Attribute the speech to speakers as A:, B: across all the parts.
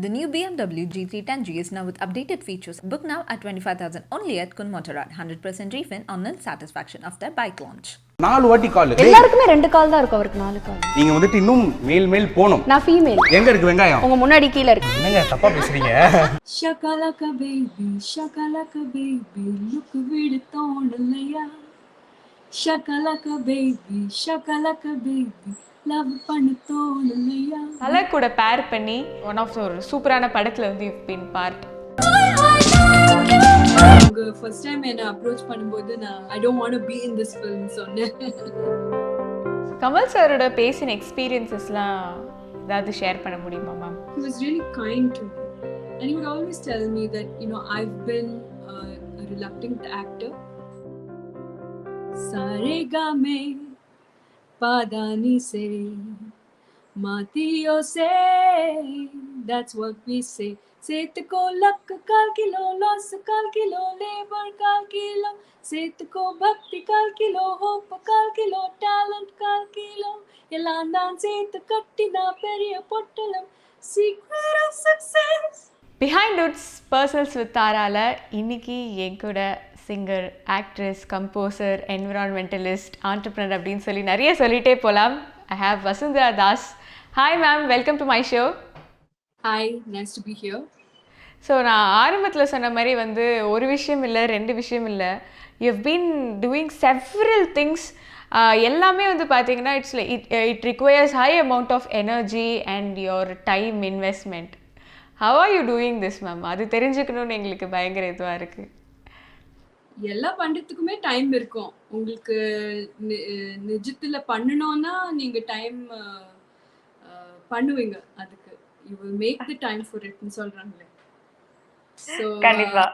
A: The new BMW G310G is now with updated features. Book now at 25,000 only at Kun Motorrad. 100% refund on nil satisfaction after bike launch.
B: 4 வாட்டி கால்.
C: எல்லாருக்குமே 2 கால் தான் இருக்கும், அவருக்கு 4 கால்.
B: நீங்க வந்துட்டு இன்னும் மேல் போணும்.
C: நான் ஃபீமேல்.
B: எங்க இருக்கு வெங்காயம்?
C: உங்க முன்னாடி கீழ இருக்கு.
B: என்னங்க தப்பா பேசுறீங்க?
D: Shakalaka baby, look விடு தோணலையா. Shakalaka baby, love பண்ண தோணலையா.
E: தலை கூட பேர் பண்ணி ஒன் ஆஃப் ஒரு சூப்பரான படத்துல வந்து you've been part.
D: உங்க ஃபர்ஸ்ட் டைம் என்ன அப்ரோச் பண்ணும்போது நான் I don't want to be in this film சொன்னேன்.
E: கமல் சாரோட பேசின எக்ஸ்பீரியன்சஸ்லாம் ஏதாவது ஷேர் பண்ண முடியுமா ma'am?
D: He was really kind to me and he would always tell me that I've been a reluctant actor. Sarega me padani se matiyo se, that's what we say. सेत को luck काल kilo, loss काल kilo, labour काल kilo, सेत को भक्ति काल kilo, hope काल किलो, टैलेंट काल किलो, எல்லாம் நான் சேர்த்து கட்டினா பெரிய பொட்டலம், secret of success.
E: Behindwoods personals with தாரால இன்னைக்கு என் கூட singer, actress, composer, environmentalist, entrepreneur அப்படின்னு சொல்லி நிறைய சொல்லிட்டே போகலாம். I have Vasundhara Das. Hi ma'am, welcome to my show.
D: Hi, nice to be here.
E: So நான் ஆரம்பத்தில் சொன்ன மாதிரி வந்து ஒரு விஷயம் இல்லை, 2 விஷயம் இல்லை, you have been doing several things. எல்லாமே வந்து பார்த்தீங்கன்னா it requires high amount of energy and your time investment. How are you doing this ma'am? அது தெரிஞ்சுக்கணும்னு எங்களுக்கு பயங்கர இதுவாக இருக்குது.
D: எல்லா பண்றதுக்குமே டைம் இருக்கும். உங்களுக்கு நிஜத்துல பண்ணணும்னா நீங்க டைம் பண்ணுவீங்க. அதுக்கு you will make the time for it ன்னு சொல்றாங்களே. So
E: கண்டிப்பா.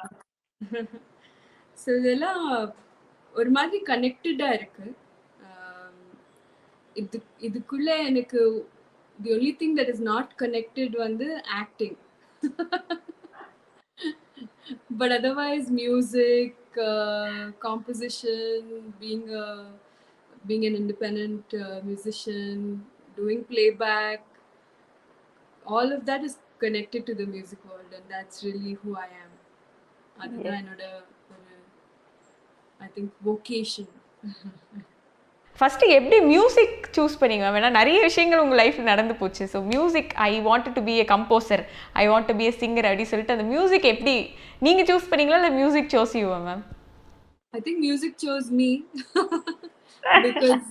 D: ஸோ இதெல்லாம் ஒரு மாதிரி கனெக்டடா இருக்கு. இதுக்குள்ள எனக்கு the only thing that is not connected வந்து acting. But otherwise music, composition, being an independent musician, doing playback, all of that is connected to the music world and that's really who I am. அதுதான் என்னோட ஒரு I think vocation.
E: First எப்படி music choose பண்ணிங்க? ஏன்னா நிறைய விஷயங்கள் உங்கள் லைஃப்பில் நடந்து போச்சு. So music I wanted to be a composer, I want to be a singer அப்படின்னு சொல்லிட்டு அந்த மியூசிக் எப்படி நீங்கள் சூஸ் பண்ணீங்களா இல்லை மியூசிக் சோஸ் யூவா ma'am?
D: I think music chose me because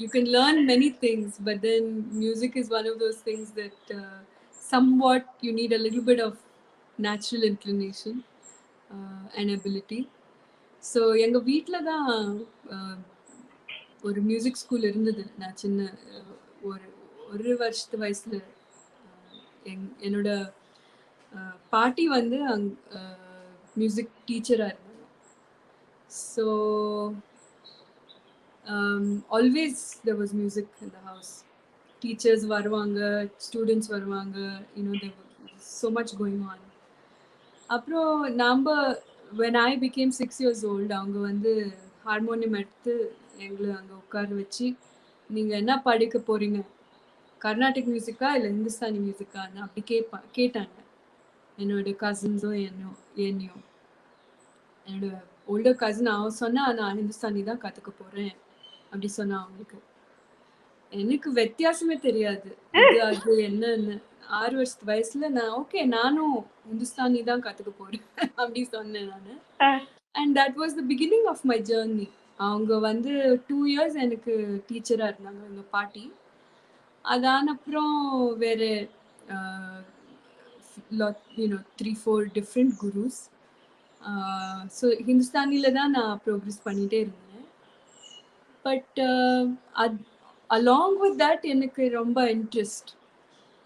D: you can learn many things, but then music is one of those things that somewhat you need a little bit of natural inclination and ability. So எங்க வீட்ல தான் ஒரு music school இருந்தது. நான் சின்ன ஒரு வருஷத்து வயசுல என்னோட பாட்டி வந்து மியூசிக் டீச்சரா இருந்தாங்க. So always there was music in the house. Teachers வருவாங்க, students வருவாங்க, there was so much going on. அப்புறம் when I became 6 years old, அவங்க வந்து ஹார்மோனியம் எடுத்து எங்களை அங்கே உட்கார வச்சு, நீங்கள் என்ன படிக்க போறீங்க, கர்நாடிக் மியூசிக்கா இல்லை ஹிந்துஸ்தானி மியூசிக்கான்னு அப்படி கேட்டாங்க. என்னோட கசின்ஸும் என்னையும். என்னோட ஓல்டர் கசின் அவன் சொன்னா நான் ஹிந்துஸ்தானி தான் கற்றுக்க போகிறேன் அப்படி சொன்னா. அவங்களுக்கு எனக்கு வித்தியாசமே தெரியாது அது என்னன்னு. 6 வருஷத்து வயசுல நான் ஓகே நானும் ஹிந்துஸ்தானி தான் கற்றுக்க போகிறேன் அப்படி சொன்னேன் நான். And that was the beginning of my journey. அவங்க வந்து 2 years எனக்கு டீச்சராக இருந்தாங்க எங்கள் பாட்டி. அதான அப்புறம் வேறு 3-4 டிஃப்ரெண்ட் குருஸ். ஸோ ஹிந்துஸ்தானியில் தான் நான் ப்ரோக்ரஸ் பண்ணிகிட்டே இருந்தேன். பட் along with that எனக்கு ரொம்ப interest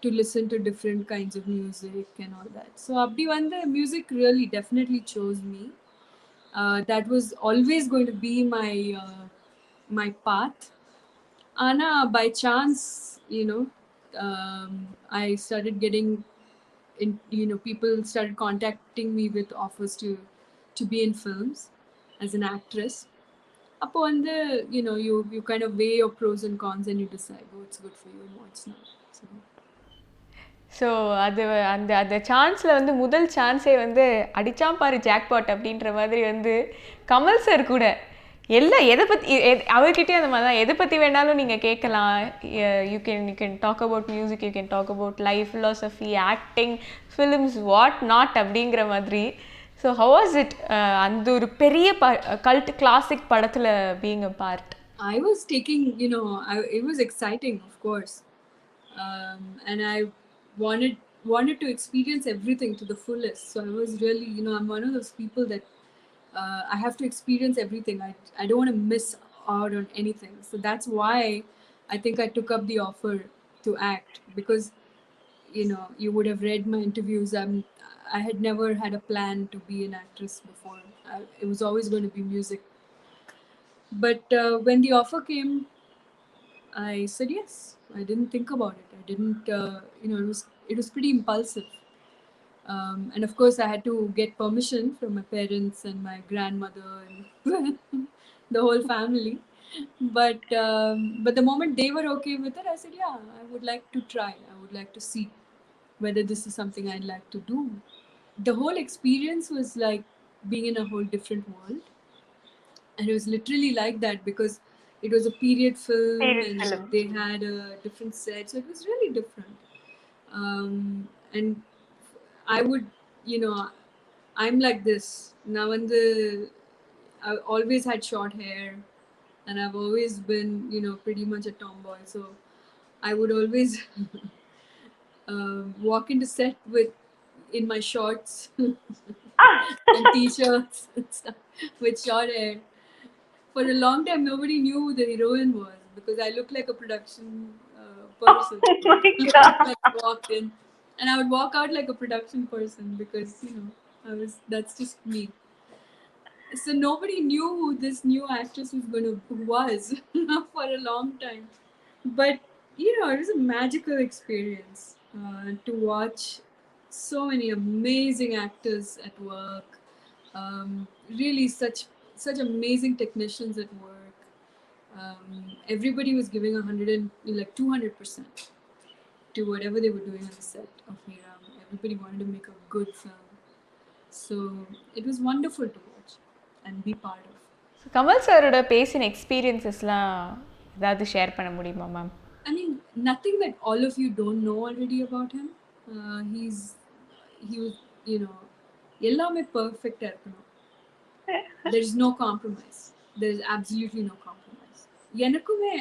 D: to listen to different kinds of music and all that. So abdi vande music really definitely chose me. That was always going to be my path. Ana by chance, I started getting people started contacting me with offers to be in films as an actress. Appo vande you kind of weigh your pros and cons and you decide what's good for you and what's not. So
E: so அது அந்த அந்த சான்ஸில் வந்து முதல் சான்ஸே வந்து அடிச்சான் பாரு jackpot அப்படின்ற மாதிரி வந்து கமல் சார் கூட எல்லாம் எதை பற்றி அவர்கிட்டே அந்த மாதிரி தான் எதை பற்றி வேணாலும் நீங்கள் கேட்கலாம். You can talk about music, you can talk about life philosophy, acting, films, what not அப்படிங்கிற மாதிரி. ஸோ ஹவ் வாஸ் இட் அந்த ஒரு பெரிய கல்ட் கிளாசிக் படத்தில் being a part?
D: I was taking, it was exciting, of course. And I wanted to experience everything to the fullest. So I was really, I'm one of those people that I have to experience everything. I don't want to miss out on anything. So that's why I think I took up the offer to act, because you would have read my interviews. I had never had a plan to be an actress before. It was always going to be music. But when the offer came, I said yes. I didn't think about it. I didn't, it was pretty impulsive. And of course, I had to get permission from my parents and my grandmother and the whole family. But the moment they were okay with it, I said, yeah, I would like to try. I would like to see whether this is something I'd like to do. The whole experience was like being in a whole different world. And it was literally like that because it was a period film and they had a different set. So it was really different. And I would, I'm like this. Now I always had short hair and I've always been, pretty much a tomboy. So I would always walk into set in my shorts and t-shirts and stuff with short hair. For a long time, nobody knew who the heroine was because I looked like a production person.
C: Oh my God.
D: I walked in, and I would walk out like a production person because that's just me. So nobody knew who this new actress was for a long time. But it was a magical experience to watch so many amazing actors at work. Really, such amazing technicians at work. Everybody was giving 200% to whatever they were doing on the set of Meeram. Everybody wanted to make a good film. So it was wonderful to watch and be part of.
E: Kamal சாரோட பேசின எக்ஸ்பீரியன்சஸ்லாம் ஏதாவது share பண்ண முடியுமா ma'am?
D: I mean, nothing that all of you don't know already about him. He was, எல்லாமே perfect இருக்கணும். There is no compromise. There is absolutely no compromise. Yenakume,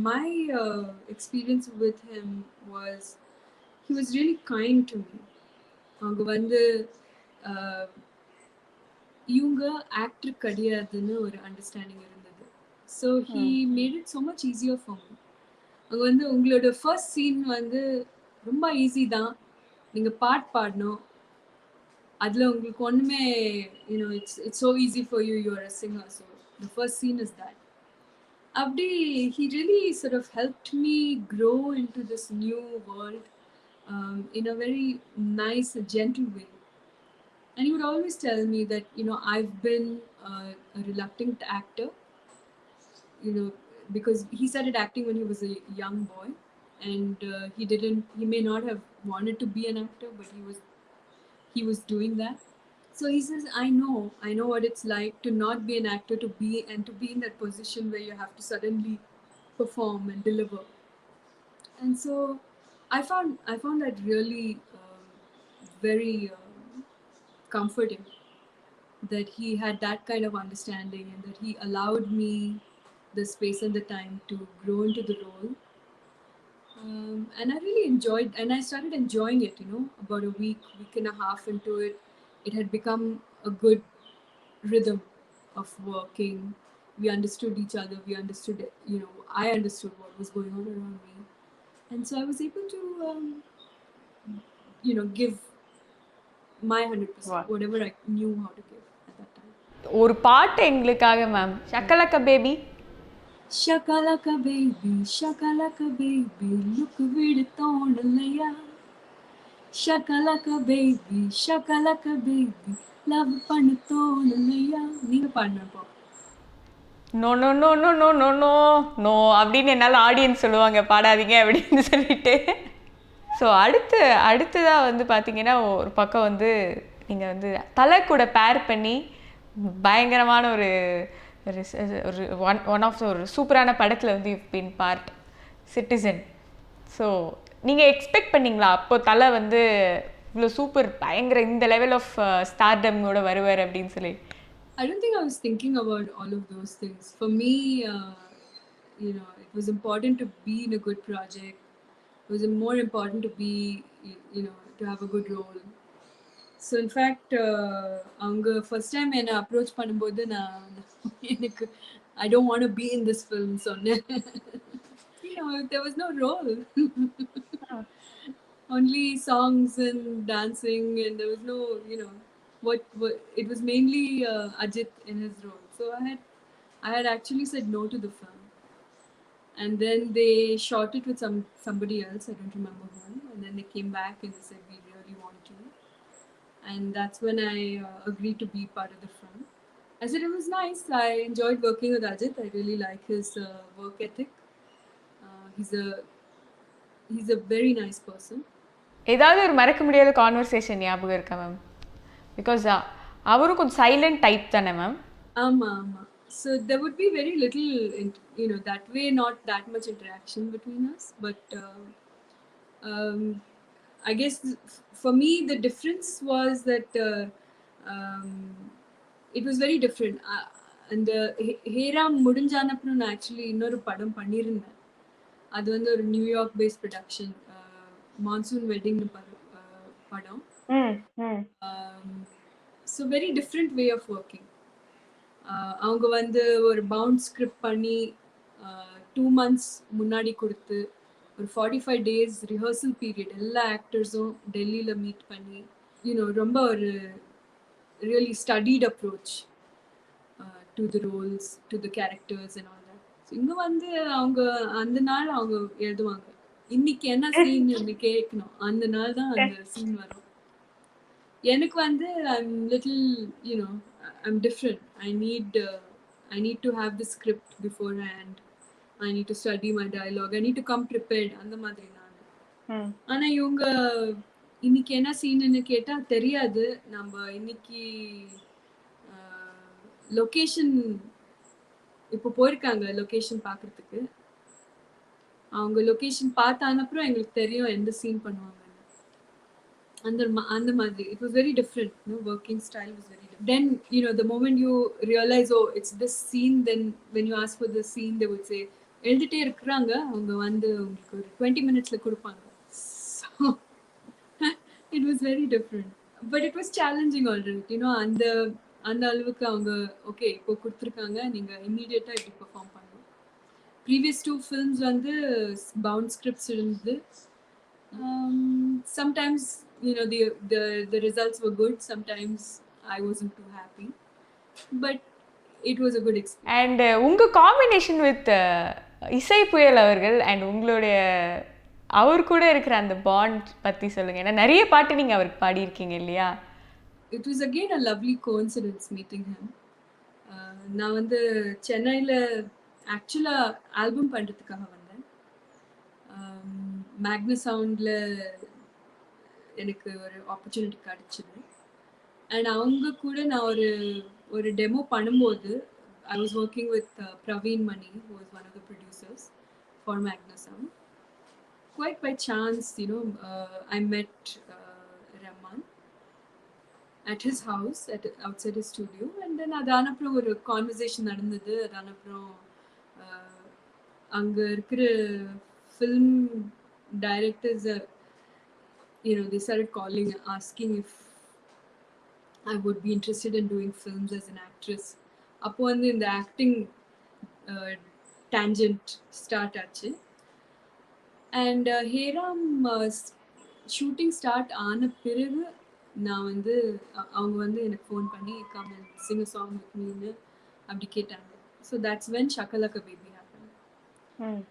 D: my experience with him was he was really kind to me. Anga vandu ivanga actor kadiyadunu or understanding irundhathu. So he made it so much easier for me. Anga vandu ungaloda first scene vandu romba easy da. Neenga பாடணும். Adla ungalku onnume it's so easy for you, you're a singer, so the first scene is that abdi he really sort of helped me grow into this new world in a very nice gentle way. And he would always tell me that I've been a reluctant actor, because he started acting when he was a young boy and he may not have wanted to be an actor, but he was doing that. So he says, I know what it's like to not be an actor, to be in that position where you have to suddenly perform and deliver. And so I found that really very comforting, that he had that kind of understanding and that he allowed me the space and the time to grow into the role. And I really enjoyed, and I started enjoying it, about a week and a half into it. It had become a good rhythm of working. We understood each other. We understood, I understood what was going on around me. And so I was able to, give my 100%, whatever I knew how to give at that time.
E: ஒரு பாட்டு எங்களுக்காக ma'am, shakalaka baby.
D: Shakalaka baby, look விடு தோணலையா. Shakalaka baby, love பண்ண தோணலையா. நீங்க பாடுனப்போ
E: no no no no no no no no அப்படின்னு என்னால் ஆடியன்ஸ் சொல்லுவாங்க, பாடாதீங்க அப்படின்னு சொல்லிட்டு. ஸோ ஸோ அடுத்ததாக வந்து பார்த்தீங்கன்னா ஒரு பக்கம் வந்து நீங்கள் வந்து தலை கூட பேர் பண்ணி பயங்கரமான ஒரு ஒன் ஆஃப் ஒரு சூப்பரான படத்தில் வந்து you been part citizen. So நீங்கள் எக்ஸ்பெக்ட் பண்ணீங்களா அப்போ தலை வந்து இவ்வளோ சூப்பர் பயங்கர இந்த லெவல் ஆஃப் ஸ்டார்டமோட வருவார் அப்படின்னு சொல்லி?
D: I don't think I was thinking about all of those things. For me, it was important to be in a good project. It was more important to be, to have a good role. So in fact, அவங்க first time என்னை approach பண்ணும்போது எனக்கு I don't want to be in this film சொன்னேன். There was no role. Only songs and dancing, and there was no, what it was mainly Ajit in his role. So I had actually said no to the film, and then they shot it with somebody else. I don't remember who. And then they came back and they said we really want you, and that's when I agreed to be part of the film. I said it was nice. I enjoyed working with Ajit. I really like his work ethic. He's a very nice person.
E: ஏதாவது ஒரு மறக்க முடியாத conversation ஞாபகம் இருக்கா ma'am? Because அவரும் கொஞ்சம் silent type தானே ma'am?
D: ஆமாம். So there would be very little, that way, not that much interaction between us. But I guess for me, the difference was that it was very different. And Hey Ram முடிஞ்சானப்புறம் நான் actually இன்னொரு படம் பண்ணியிருந்தேன். அது வந்து ஒரு New York paste production, monsoon வெட்டிங்னு படம். So very different way of working. அவங்க வந்து ஒரு பவுண்ட் ஸ்கிரிப்ட் பண்ணி 2 months முன்னாடி கொடுத்து ஒரு 45 days ரிஹர்சல் பீரியட், எல்லா ஆக்டர்ஸும் டெல்லியில் மீட் பண்ணி ரொம்ப ஒரு really studied approach to the roles, to the characters and all that. இங்கே வந்து அவங்க அந்த நாள் அவங்க எழுதுவாங்க, இன்னைக்கு என்ன சீன் கேட்கணும், அந்த நாள் தான் அந்த சீன் வரும். எனக்கு வந்து I'm different. I need to have the script beforehand. I need to study my dialogue. I need to come prepared. அந்த மாதிரி நான். ஆனா இவங்க இன்னைக்கு என்ன சீன்னு கேட்டா தெரியாது. நம்ம இன்னைக்கு லொகேஷன் இப்போ போயிருக்காங்க லொகேஷன் பார்க்கறதுக்கு. அவங்க லொகேஷன் பார்த்த அப்புறம் எங்களுக்கு தெரியும் எந்த சீன் பண்ணுவாங்க. அந்த மாதிரி it was very different. Working style was very different. Then the moment you realize, oh, it's this scene, then when you ask for the scene they would say எழுதிட்டே இருக்காங்க, அவங்க வந்து உங்களுக்கு ஒரு 20 minutesல கொடுப்பாங்க. So it was very different, but it was challenging already. அந்த அளவுக்கு அவங்க ஓகே இப்போ கொடுத்துருக்காங்க, நீங்க இமீடியட்டா இப்படி பெர்ஃபார்ம் பண்ணணும். ப்ரீவியஸ் 2 films வந்து பவுண்ட் ஸ்கிரிப்ட்ஸ் இருந்தது. Sometimes the results were good, sometimes I wasn't too happy, but it was a good experience.
E: And உங்க காம்பினேஷன் வித் இசை புயல் அவர்கள் அண்ட் உங்களுடைய அவர் கூட இருக்கிற அந்த பாண்ட் பத்தி சொல்லுங்க. ஏன்னா நிறைய பாட்டு நீங்க அவருக்கு பாடியிருக்கீங்க இல்லையா?
D: It was again a lovely coincidence meeting him. நான் வந்து சென்னையில் ஆக்சுவலாக ஆல்பம் பண்ணுறதுக்காக வந்தேன். மேக்னஸ் சவுண்டில் எனக்கு ஒரு ஆப்பர்ச்சுனிட்டி கிடச்சிது. அண்ட் அவங்க கூட நான் ஒரு டெமோ பண்ணும்போது I was working with Praveen Mani, who was one of the producers for Magnus Sound. Quite by chance, I met Rahman at his house, outside his studio, and then அதானப்புறம் ஒரு conversation நடந்தது. அதானப்புறம் அங்கே இருக்கிற film directors, they started calling, asking if I would be interested in doing films as an actress. அப்போ வந்து இந்த acting tangent start ஆச்சு. And Hey Ram shooting start ஆன பிறகு நான் வந்து அவங்க வந்து எனக்கு ஃபோன் பண்ணி come and Singh a song with me அப்படி கேட்டாங்க. So that's when Shakalaka Baby happened.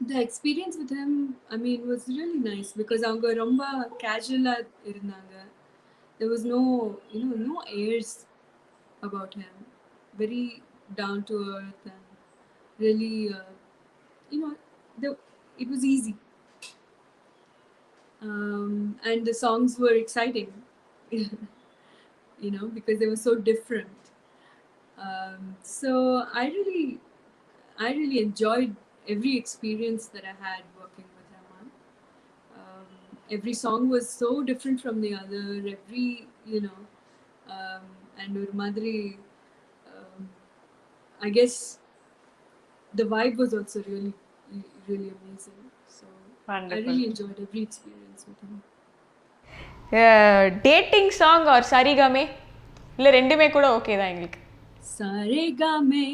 D: The experience with him, I mean, was really nice because அவங்க ரொம்ப casual-ஆ இருந்தாங்க. There was no airs about him. Very down to earth and really, it was easy. And the songs were exciting, because they were so different. So I really enjoyed every experience that I had working with Rahman. Every song was so different from the other. And ஒரு மாதிரி, I guess the vibe was also really, really amazing. So I really enjoyed every experience with him.
E: Dating song or சரிகமே இல்லை ரெண்டுமே கூட okay தான் எங்களுக்கு.
D: सारेगामे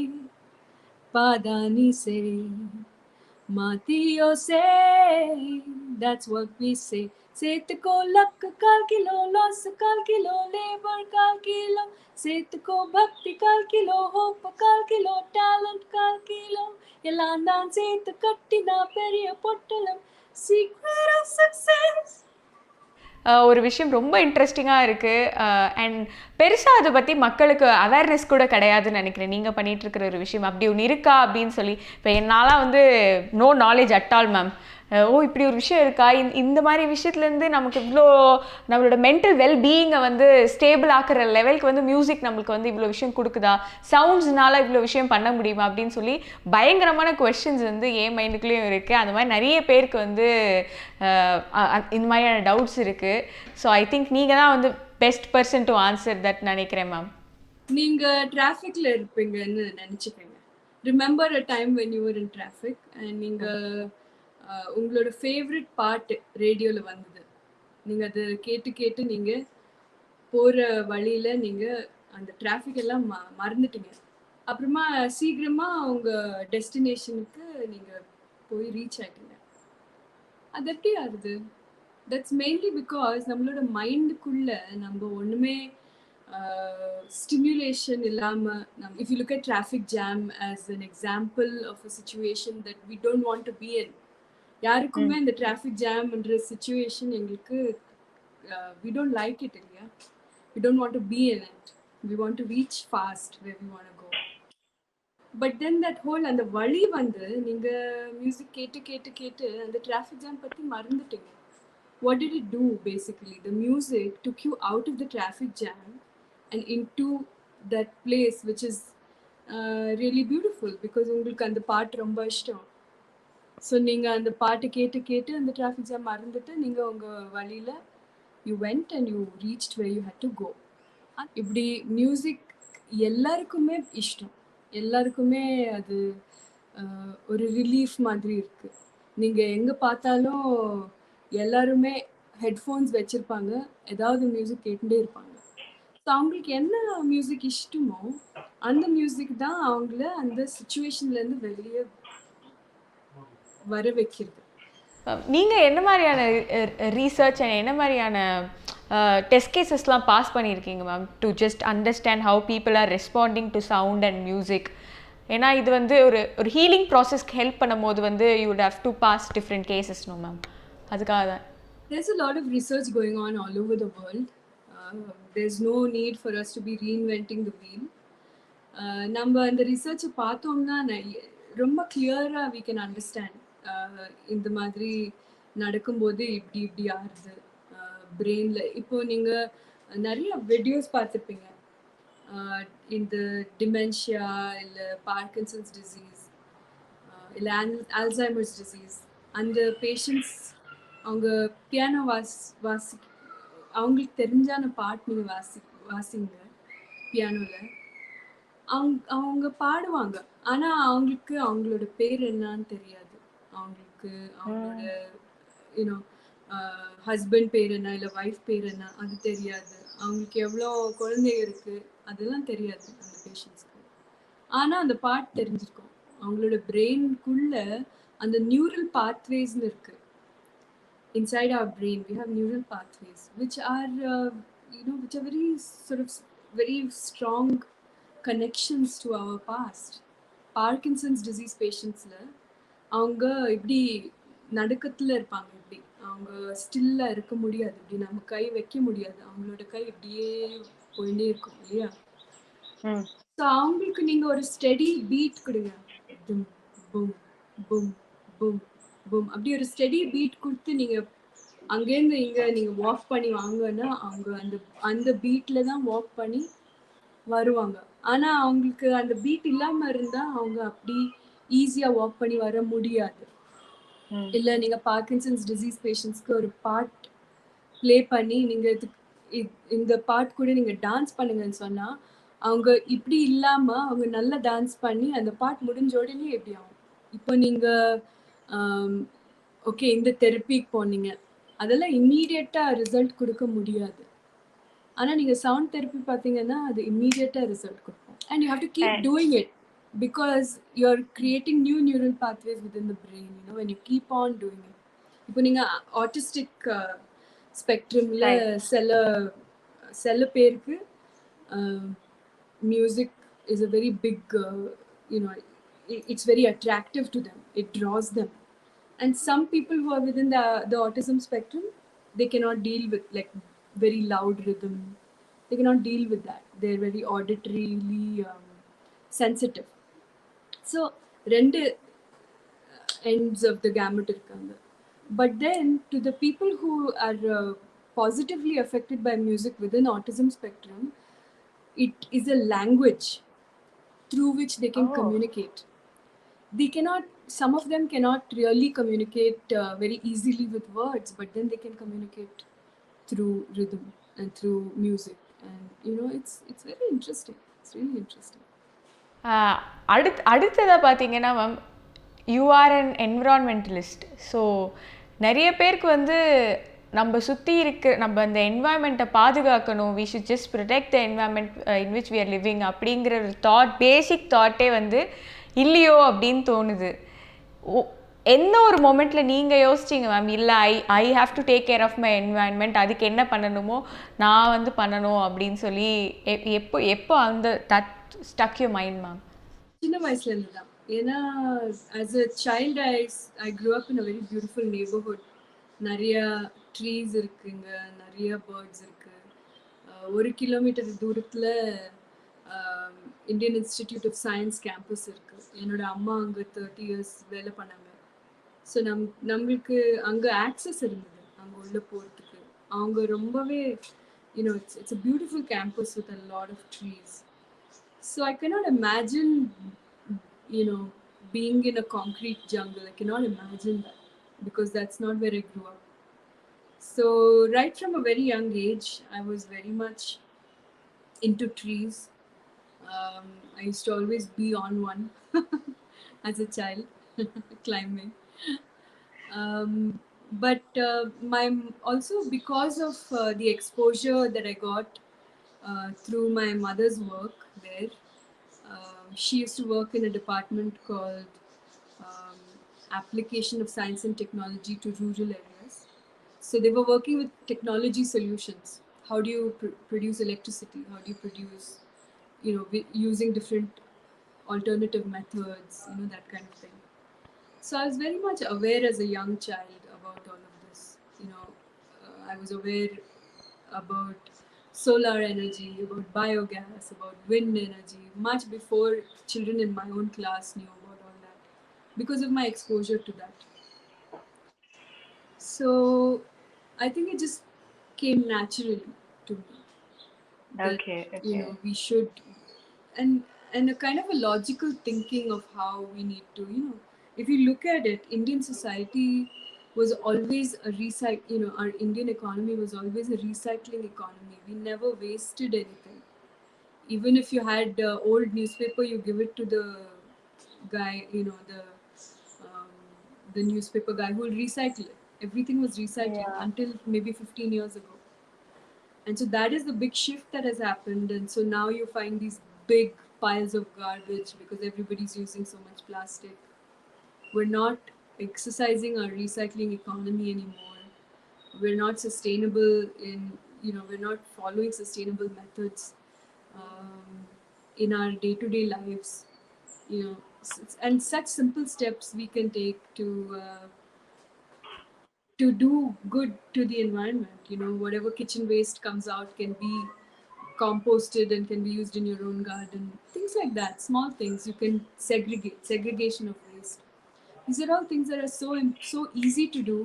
D: पादानी से मातियो से, that's what we say. सेत को लक काल किलो, लॉस काल किलो, लेबर काल किलो, सेत को भक्ति काल किलो, होप काल किलो, टैलेंट काल किलो, எல்லாம் தான் சேர்த்து கட்டினா பெரிய பொட்டலம், secret of success.
E: ஒரு விஷயம் ரொம்ப இன்ட்ரெஸ்டிங்காக இருக்குது அண்ட் பெருசாக அதை பற்றி மக்களுக்கு அவேர்னஸ் கூட கிடையாதுன்னு நினைக்கிறேன். நீங்கள் பண்ணிகிட்ருக்கிற ஒரு விஷயம் அப்படி ஒன்று இருக்கா அப்படின்னு சொல்லி. இப்போ என்னால் வந்து no knowledge at all ma'am. Oh இப்படி ஒரு விஷயம் இருக்கா, இந்த மாதிரி விஷயத்துலேருந்து நமக்கு இவ்வளோ நம்மளோட மென்டல் வெல்பீயிங்கை வந்து ஸ்டேபிள் ஆக்குற லெவலுக்கு வந்து மியூசிக் நம்மளுக்கு வந்து இவ்வளோ விஷயம் கொடுக்குதா, சவுண்ட்ஸ்னால இவ்வளோ விஷயம் பண்ண முடியுமா அப்படின்னு சொல்லி பயங்கரமான கொஸ்டின்ஸ் வந்து என் மைண்டுக்குள்ளேயும் இருக்குது. அந்த மாதிரி நிறைய பேருக்கு வந்து இந்த மாதிரியான டவுட்ஸ் இருக்குது. ஸோ ஐ திங்க் நீங்கள் தான் வந்து best person to answer that நினைக்கிறேன் மேம்.
D: நீங்கள் டிராஃபிக்கில் இருப்பீங்கன்னு நினச்சிக்கோங்க. Remember a time when you were in traffic and நீங்கள் உங்களோட ஃபேவரட் பாட்டு ரேடியோவில் வந்தது. நீங்கள் அதை கேட்டு கேட்டு நீங்கள் போகிற வழியில் நீங்கள் அந்த டிராஃபிக் எல்லாம் மறந்துட்டீங்க. அப்புறமா சீக்கிரமாக உங்கள் டெஸ்டினேஷனுக்கு நீங்கள் போய் ரீச் ஆகிட்டீங்க. அது எப்படி ஆகுது? தட்ஸ் மெயின்லி பிகாஸ் நம்மளோட மைண்டுக்குள்ளே நம்ம ஒன்றுமே ஸ்டிமுலேஷன் இல்லாமல் if you look at traffic jam as an example of a situation that we don't want to be in. யாருக்குமே இந்த டிராஃபிக் ஜாம்ன்ற சிச்சுவேஷன் எங்களுக்கு we don't like it இல்லையா? We don't want to be in it. We want to reach fast where we want to go. But then that whole அந்த வழி வந்து நீங்கள் music கேட்டு கேட்டு கேட்டு அந்த டிராஃபிக் ஜாம் பற்றி மறந்துட்டீங்க. What did it do basically? The music took you out of the traffic jam and into that place which is really beautiful because உங்களுக்கு அந்த பாட்டு ரொம்ப இஷ்டம். ஸோ நீங்கள் அந்த பாட்டு கேட்டு கேட்டு அந்த டிராஃபிக் ஜாம் மறந்துட்டு நீங்கள் உங்கள் வழியில் you went and you reached where you had to go. இப்படி மியூசிக் எல்லாருக்குமே இஷ்டம், எல்லாருக்குமே அது ஒரு ரிலீஃப் மாதிரி இருக்குது. நீங்கள் எங்கே பார்த்தாலும் எல்லாருமே ஹெட்ஃபோன்ஸ் வச்சுருப்பாங்க, ஏதாவது மியூசிக் கேட்டுகிட்டே இருப்பாங்க. ஸோ அவங்களுக்கு என்ன மியூசிக் இஷ்டமோ அந்த மியூசிக் தான் அவங்கள அந்த சிச்சுவேஷன்லேருந்து வெளியே வர வைக்கிறது.
E: நீங்கள் என்ன மாதிரியான ரீசர்ச் அண்ட் என்ன மாதிரியான டெஸ்ட் கேசஸ்லாம் பாஸ் பண்ணியிருக்கீங்க ma'am to just understand how people are responding to sound and music? ஏன்னா இது வந்து ஒரு ஹீலிங் ப்ராசஸ்க்கு ஹெல்ப் பண்ணும் போது வந்து you would have to pass different cases no ma'am. அதுக்காக தான்.
D: There's a lot of research going on all over the world. There's no need for us to be reinventing the wheel. நம்ம அந்த ரிசர்ச்சை பார்த்தோம்னா ரொம்ப கிளியராக we can understand இந்த மாதிரி நடக்கும்போது இப்படி ஆகுது பிரெயினில். இப்போது நீங்கள் நிறைய வீடியோஸ் பார்த்துருப்பீங்க இந்த டிமென்ஷியா இல்லை பார்க்கின்சன்ஸ் டிசீஸ் இல்லை அல்சைமர்ஸ் டிசீஸ். அந்த பேஷண்ட்ஸ் அவங்க பியானோ வாசி அவங்களுக்கு தெரிஞ்சான பாட்டு நீங்கள் வாசிங்க பியானோவில். அவங்க பாடுவாங்க, ஆனால் அவங்களுக்கு அவங்களோட பேர் என்னன்னு தெரியாது. அவங்களுக்கு அவங்களோட ஹஸ்பண்ட் பேர் என்ன இல்லை ஒய்ஃப் பேர் என்ன அது தெரியாது. அவங்களுக்கு எவ்வளோ குழந்தைங்க இருக்குது அதெல்லாம் தெரியாது அந்த பேஷண்ட்ஸ்க்கு. ஆனால் அந்த பாட்டு தெரிஞ்சிருக்கும். அவங்களோட பிரெயின்குள்ளே அந்த நியூரல் பாத்வேஸ்ன்னு இருக்குது. Inside our brain we have neural pathways which are very sort of very strong connections to our past. Parkinson's disease patientsல அவங்க இப்படி நடுக்கத்தில் இருப்பாங்க, இப்படி அவங்க ஸ்டில்லாக இருக்க முடியாது, இப்படி நம்ம கை வைக்க முடியாது, அவங்களோட கை இப்படியே போயிட்டே இருக்கும் இல்லையா? ஸோ அவங்களுக்கு நீங்கள் ஒரு ஸ்டெடி பீட் கொடுங்க, பும் பும் பும் பும் பும் அப்படி ஒரு ஸ்டெடி பீட் கொடுத்து நீங்கள் அங்கேருந்து இங்கே நீங்கள் வாக் பண்ணி வாங்கன்னா அவங்க அந்த அந்த பீட்டில் தான் வாக் பண்ணி வருவாங்க. ஆனால் அவங்களுக்கு அந்த பீட் இல்லாமல் இருந்தால் அவங்க அப்படி ஈஸியாக வாக் பண்ணி வர முடியாது. இல்லை நீங்கள் பார்க்கின்சன்ஸ் டிசீஸ் பேஷண்ட்ஸ்க்கு ஒரு பாட் ப்ளே பண்ணி நீங்கள் இந்த பாட் கூட நீங்கள் டான்ஸ் பண்ணுங்கன்னு சொன்னால் அவங்க இப்படி இல்லாமல் அவங்க நல்லா டான்ஸ் பண்ணி அந்த பாட் முடிஞ்ச உடனே எப்படி ஆகும். இப்போ நீங்கள் ஓகே இந்த தெரப்பிக்கு போனீங்க, அதெல்லாம் இம்மீடியட்டாக ரிசல்ட் கொடுக்க முடியாது. ஆனால் நீங்கள் சவுண்ட் தெரப்பி பார்த்தீங்கன்னா அது இம்மீடியட்டாக ரிசல்ட் கொடுக்கும். And you have to keep doing it because you're creating new neural pathways within the brain, you know, when you keep on doing it. இப்போ நீங்க autistic spectrumல சில பேருக்கு music is a very big you know, it's very attractive to them, it draws them. And some people who are within the autism spectrum, they cannot deal with like very loud rhythm, they cannot deal with that, they're very auditorily sensitive. So ரெண்டு ends of the gamut irukanga. But then to the people who are positively affected by music within autism spectrum, it is a language through which they can communicate. They cannot, some of them cannot really communicate very easily with words, but then they can communicate through rhythm and through music. And you know, it's very interesting, it's really interesting.
E: அடுத்ததாக பார்த்தீங்கன்னா ma'am, you are an environmentalist. So நிறைய பேருக்கு வந்து நம்ம சுற்றி நம்ம அந்த என்வாயன்மெண்ட்டை பாதுகாக்கணும், we should just protect the environment in which we are living அப்படிங்கிற ஒரு பேசிக் தாட்டே வந்து இல்லையோ அப்படின்னு தோணுது. எந்த ஒரு மொமெண்ட்டில் நீங்கள் யோசிச்சிங்க மேம், இல்லை I have to take care of my environment, அதுக்கு என்ன பண்ணணுமோ நான் வந்து பண்ணணும் அப்படின்னு சொல்லி எப்போ அந்த that stuck your mind, ma'am?
D: சின்ன வயசுல இருந்து தான். ஏன்னா as a child I grew up in a very beautiful neighborhood. நிறைய ட்ரீஸ் இருக்குங்க, நிறைய பேர்ட்ஸ் இருக்கு. 1 கிலோமீட்டர் தூரத்துல Indian Institute of Science campus இருக்கு. என்னோட அம்மா அங்கே 30 years வேலை பண்ணாங்க. ஸோ நம்மளுக்கு அங்கே ஆக்சஸ் இருந்தது அங்கே உள்ள போகிறதுக்கு. அவங்க ரொம்பவே you know it's a beautiful campus with a lot of trees. So I cannot imagine, you know, being in a concrete jungle. I cannot imagine that because that's not where I grew up. So right from a very young age, I was very much into trees. I used to always be on one as a child, climbing. But also because of the exposure that I got through my mother's work there. She used to work in a department called Application of Science and Technology to Rural Areas. So they were working with technology solutions. How do you produce electricity? How do you produce, you know, using different alternative methods, you know, that kind of thing. So I was very much aware as a young child about all of this. You know, I was aware about solar energy, about biogas, about wind energy, much before children in my own class knew about all that, because of my exposure to that. So I think it just came naturally to me. That,
E: Okay.
D: you know, we should, and a kind of a logical thinking of how we need to, you know, if you look at it, Indian society was always a you know, our Indian economy was always a recycling economy. We never wasted anything. Even if you had old newspaper, you give it to the guy, you know, the newspaper guy who will recycle it. Everything was recycling until maybe 15 years ago. And so that is the big shift that has happened. And so now you find these big piles of garbage because everybody's using so much plastic. We're not exercising our recycling economy anymore. We're not sustainable in, you know, we're not following sustainable methods in our day-to-day lives, you know, and such simple steps we can take to do good to the environment. You know, whatever kitchen waste comes out can be composted and can be used in your own garden, things like that. Small things you can segregation of waste. These are all things that are so easy to do,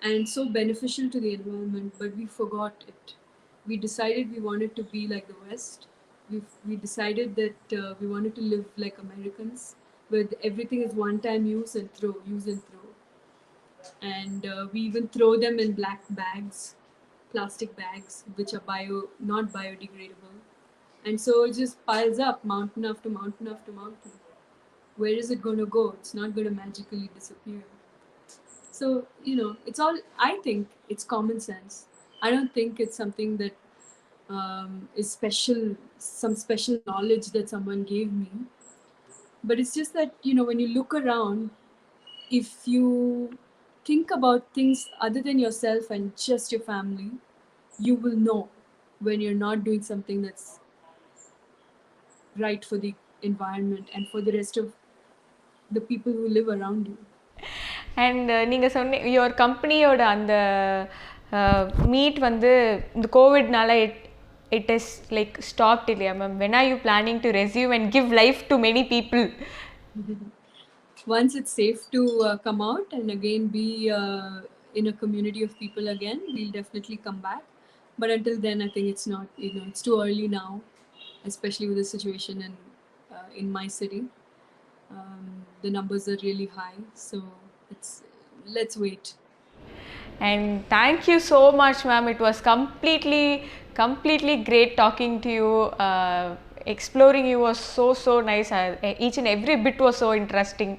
D: and so beneficial to the environment, but we forgot it. We decided we wanted to be like the West. We decided that we wanted to live like Americans, where everything is one-time use and throw, use and throw. And we even throw them in black bags, plastic bags, which are not biodegradable. And so it just piles up, mountain after mountain after mountain. Where is it going to go? It's not going to magically disappear. So, it's all, I think it's common sense. I don't think it's something that is special, some special knowledge that someone gave me. But it's just that, when you look around, if you think about things other than yourself and just your family, you will know when you're not doing something that's right for the environment and for the rest of the people who live around you.
E: And நீங்கள் your கம்பெனியோட அந்த meet வந்து இந்த கோவிட்னால it is like stopped இல்லையா ma'am? When are you planning to resume and give life to many people?
D: Once it's safe to come out and again be in a community of people again, we'll definitely come back. But until then, I think it's not, it's too early now, especially with the situation in my city. The numbers are really high, so let's wait.
E: And thank you so much, ma'am. It was completely great talking to you. Exploring you was so nice. Each and every bit was so interesting.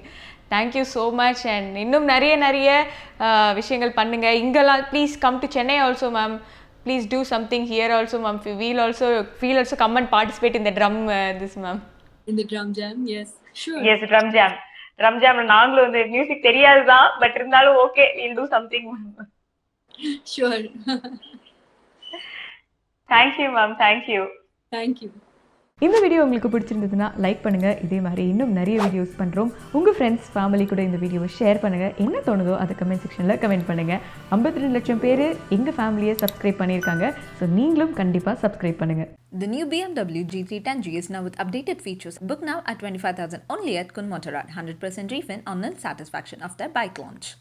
E: Thank you so much. And இன்னும் நிறைய விஷயங்கள் பண்ணுங்க. இங்கெல்லாம் please come to Chennai also, ma'am. Please do something here also, ma'am. We'll also come and participate in the drum this, ma'am.
D: In the drum jam, yes, sure.
E: Yes, drum jam நாங்களும் வந்து music தெரியாதுதான், but இருந்தாலும் okay, we'll do something.
D: Sure.
E: Thank you, ma'am. Thank you.
F: இந்த video உங்களுக்கு பிடிச்சிருந்ததுன்னா like பண்ணுங்கள். இதே மாதிரி இன்னும் நிறைய வீடியோஸ் பண்ணுறோம். உங்கள் ஃப்ரெண்ட்ஸ் ஃபேமிலி கூட இந்த வீடியோவை ஷேர் பண்ணுங்கள். என்ன தோணுதோ அதை கமெண்ட் செக்ஷனில் கமெண்ட் பண்ணுங்கள். 52 லட்சம் பேர் எங்கள் ஃபேமிலியை சப்ஸ்கிரைப் பண்ணியிருக்காங்க. ஸோ நீங்களும் கண்டிப்பாக சப்ஸ்கிரைப் பண்ணுங்கள்.
A: The new BMW G3 10G is now with updated features. Book now at 25,000 only at Kun Motorrad. 100% refund on nil satisfaction after bike launch.